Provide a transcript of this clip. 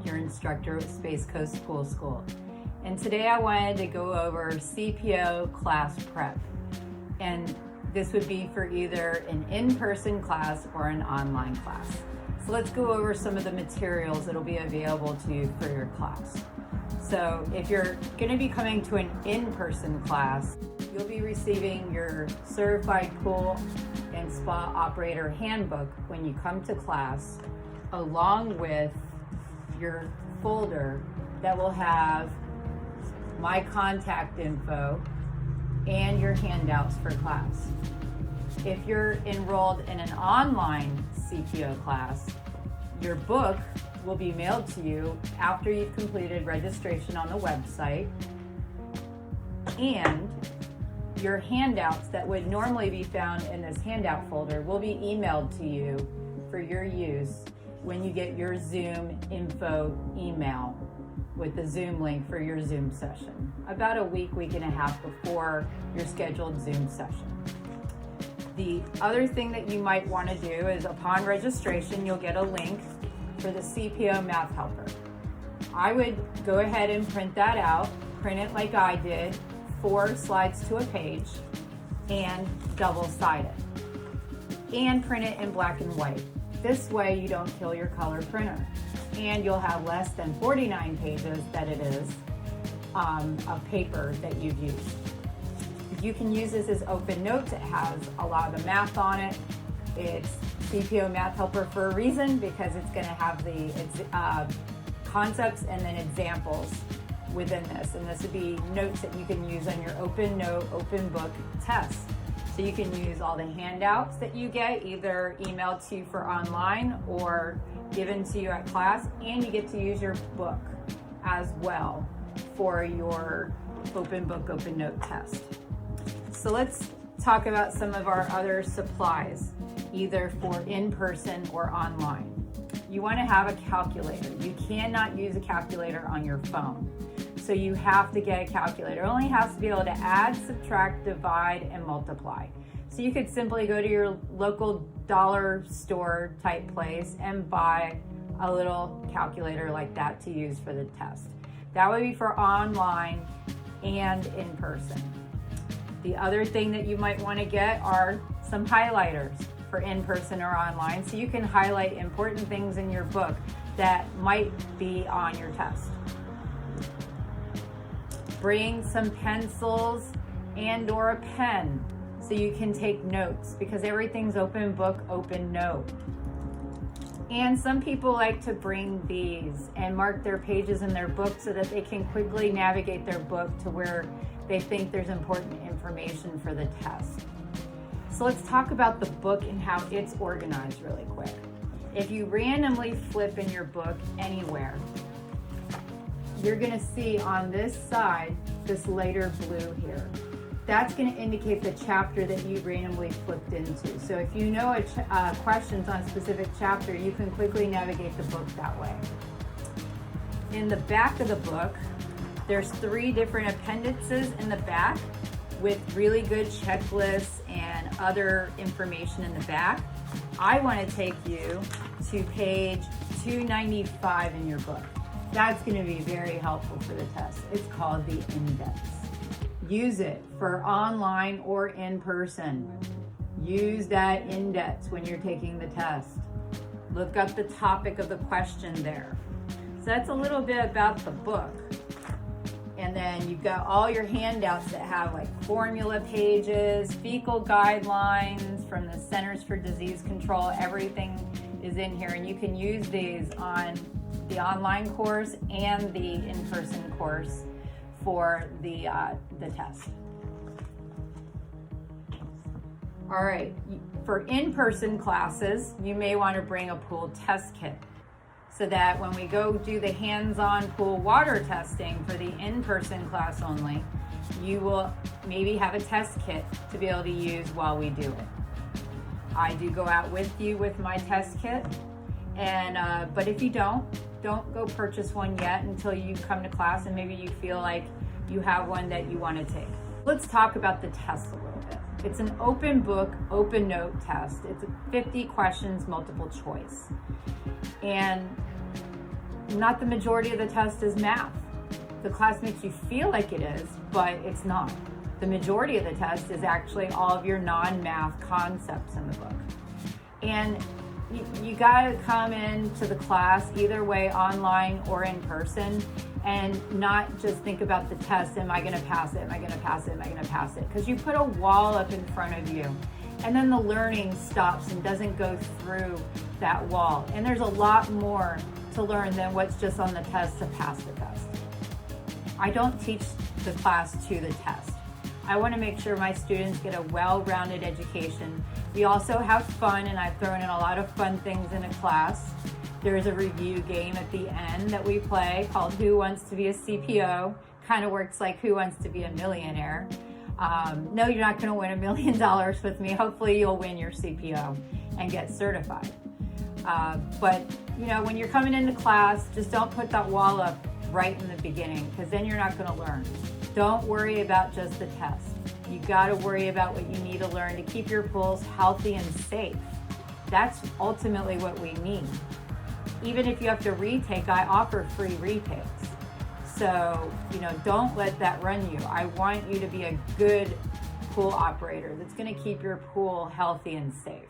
your instructor with Space Coast Pool School. And today I wanted to go over CPO class prep. And this would be for either an in-person class or an online class. So let's go over some of the materials that'll be available to you for your class. So if you're going to be coming to an in-person class, you'll be receiving your Certified Pool and Spa Operator Handbook when you come to class, along with your folder that will have my contact info and your handouts for class. If you're enrolled in an online CPO class, your book will be mailed to you after you've completed registration on the website, and your handouts that would normally be found in this handout folder will be emailed to you for your use when you get your Zoom info email with the Zoom link for your Zoom session, about a week and a half before your scheduled Zoom session. The other thing that you might want to do is, upon registration, you'll get a link for the Cpo Math Helper. I would go ahead and print that out, print it like I did, 4 slides to a page, and double-sided, and print it in black and white. This way you don't kill your color printer, and you'll have less than 49 pages that it is of paper that you've used. You can use this as open notes. It has a lot of the math on it. It's Cpo Math Helper for a reason, because it's going to have the concepts and then examples within this. And this would be notes that you can use on your open note, open book test. So you can use all the handouts that you get, either emailed to you for online or given to you at class, and you get to use your book as well for your open book, open note test. So let's talk about some of our other supplies, either for in-person or online. You want to have a calculator. You cannot use a calculator on your phone. So you have to get a calculator. It only has to be able to add, subtract, divide, and multiply. So you could simply go to your local dollar store type place and buy a little calculator like that to use for the test. That would be for online and in person. The other thing that you might want to get are some highlighters for in-person or online, so you can highlight important things in your book that might be on your test. Bring some pencils and or a pen so you can take notes, because everything's open book, open note. And some people like to bring these and mark their pages in their book so that they can quickly navigate their book to where they think there's important information for the test. So let's talk about the book and how it's organized really quick. If you randomly flip in your book anywhere, you're going to see on this side this lighter blue here. That's going to indicate the chapter that you randomly flipped into. So if you know questions on a specific chapter, you can quickly navigate the book that way. In the back of the book, there's 3 different appendices in the back with really good checklists and other information in the back. I want to take you to page 295 in your book. That's going to be very helpful for the test. It's called the index. Use it for online or in person. Use that index when you're taking the test. Look up the topic of the question there. So that's a little bit about the book. And then you've got all your handouts that have like formula pages, fecal guidelines from the Centers for Disease Control. Everything is in here, and you can use these on the online course and the in-person course for the test. All right, for in-person classes, you may want to bring a pool test kit, so that when we go do the hands-on pool water testing for the in-person class only, you will maybe have a test kit to be able to use while we do it. I do go out with you with my test kit, and but if you don't go purchase one yet until you come to class and maybe you feel like you have one that you want to take. Let's talk about the test a little bit. It's an open book, open note test. It's 50 questions, multiple choice. And not the majority of the test is math. The class makes you feel like it is, but it's not. The majority of the test is actually all of your non-math concepts in the book. And you gotta come into the class either way, online or in person, and not just think about the test. Am I gonna pass it? Am I gonna pass it? Am I gonna pass it? Because you put a wall up in front of you, and then the learning stops and doesn't go through that wall. And there's a lot more to learn than what's just on the test to pass the test. I don't teach the class to the test. I want to make sure my students get a well-rounded education. We also have fun, and I've thrown in a lot of fun things in a class. There's a review game at the end that we play called Who Wants to Be a CPO? Kind of works like Who Wants to Be a Millionaire? No, you're not going to win $1 million with me. Hopefully you'll win your CPO and get certified. But when you're coming into class, just don't put that wall up right in the beginning, because then you're not going to learn. Don't worry about just the test. You got to worry about what you need to learn to keep your pools healthy and safe. That's ultimately what we need. Even if you have to retake, I offer free retakes. So, don't let that run you. I want you to be a good pool operator that's going to keep your pool healthy and safe.